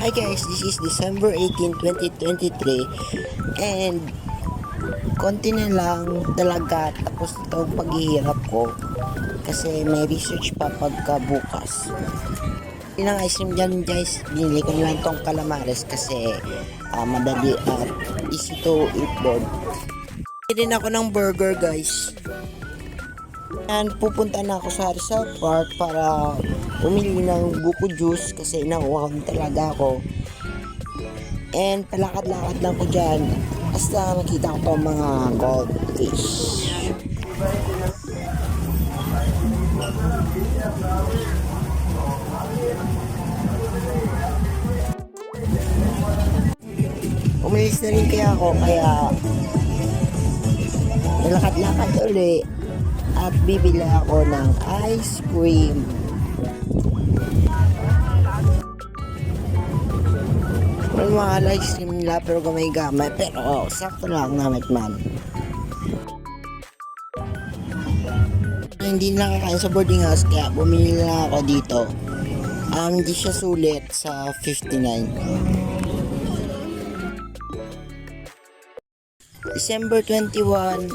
Hi guys, this is December 18, 2023 and konti na lang talaga tapos itong paghihirap ko kasi may research pa pagkabukas. Yun ang ice cream dyan guys, binili ko lang tong calamares kasi madali at easy to eat doon. Hindi din ako ng burger guys. And pupunta na ako sa Rizal Park para umili ng buko juice kasi nauuhaw talaga ako. And palakad-lakad lang ko dyan basta nakita ko itong mga goldfish. Umalis na rin kaya ako kaya nalakad-lakad ulit at bibili ako ng ice cream. May mga ice cream nila pero gamay-gamay pero sakto lang namit man. Hindi nakakain sa boarding house kaya bumili na ako dito. Hindi siya sulit sa 59. December 21,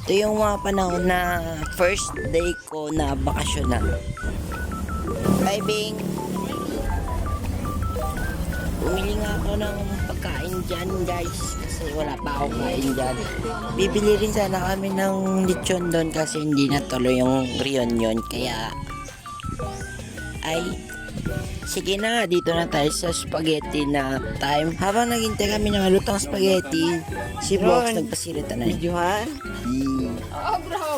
ito yung mga panahon na first day ko na bakasyonan. Bye Bing! Bumili nga ako ng pagkain dyan guys kasi wala pa akong kain dyan. Bibili rin sana kami ng lechon doon kasi hindi natuloy yung reunion kaya ay sige na, dito na tayo sa spaghetti na time. Habang naghintay kami ng lutong spaghetti, si Box nagpasilita na. Videohan? Oh, bro.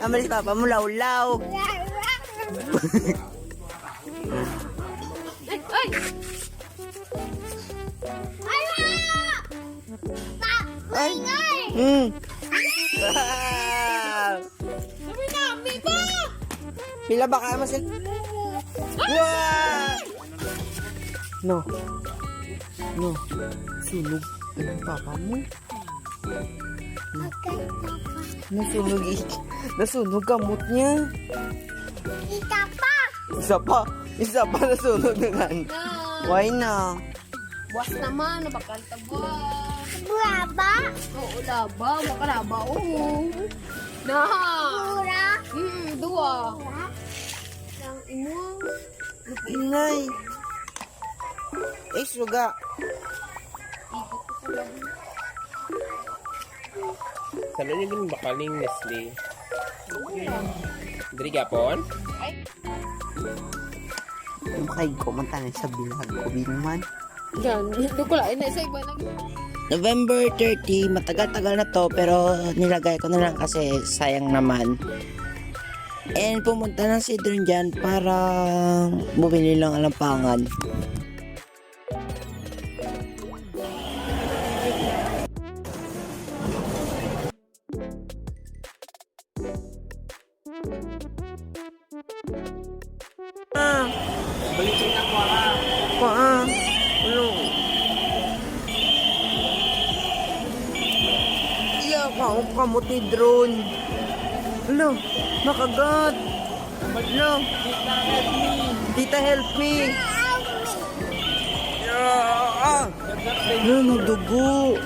Amalis papa mo, law-law. Ay! Ay! Sabi namin ba? Pila ba kaya masil? Wow! No. Sunog. Ang papa mo. Nasunog kamot niya. Isa pa nasunog na gan. Why na? Buwas naman, nabakalta buwas. Buraba? Oo, laba. Makalaba, oo. Na! Bura? Dua. Ang imo. Inay. Suga. Sana niyo din bakaling Nestle. Dari gapon? Makay ko man tayo sa bilag ko binuman. Yan, hindi ko lang. Sa iba na. November 30, matagal-tagal na to pero nilagay ko na lang kasi sayang naman. And pumunta ng Sidron dyan para bumili lang alampangan. Balikin na ko ha. Ano? Iya, kamot ni drone. Ano? Nakagat. Ano? Tita, help me. Ano, nadugo.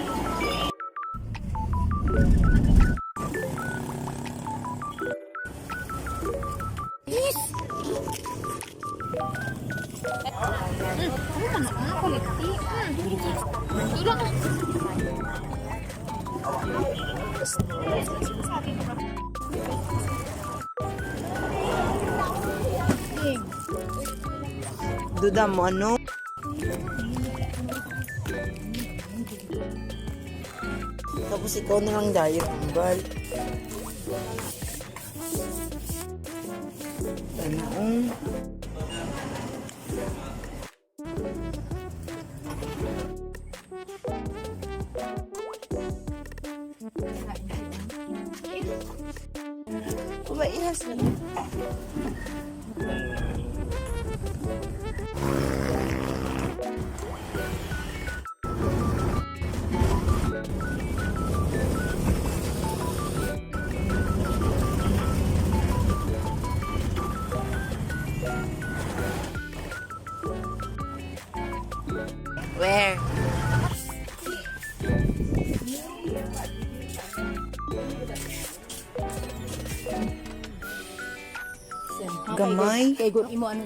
Duda mo ano? Tapos ikaw na lang dahil bal. Ano? Ihas na. Gamay. Kay good imo ano.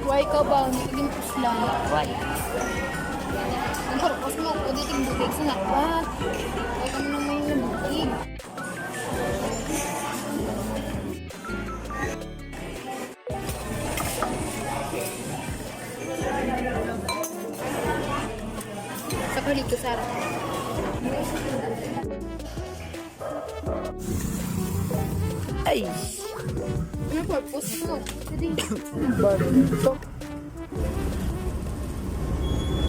Why ka ba? Hindi ka ginpuslan. Why? Ang purpose mo, pwede ting bubig sa nakbat. Why ka mo nang may nabukig? Sa kalig ko, Sarah. Ay! Ano purpose mo? Pwede. Bar.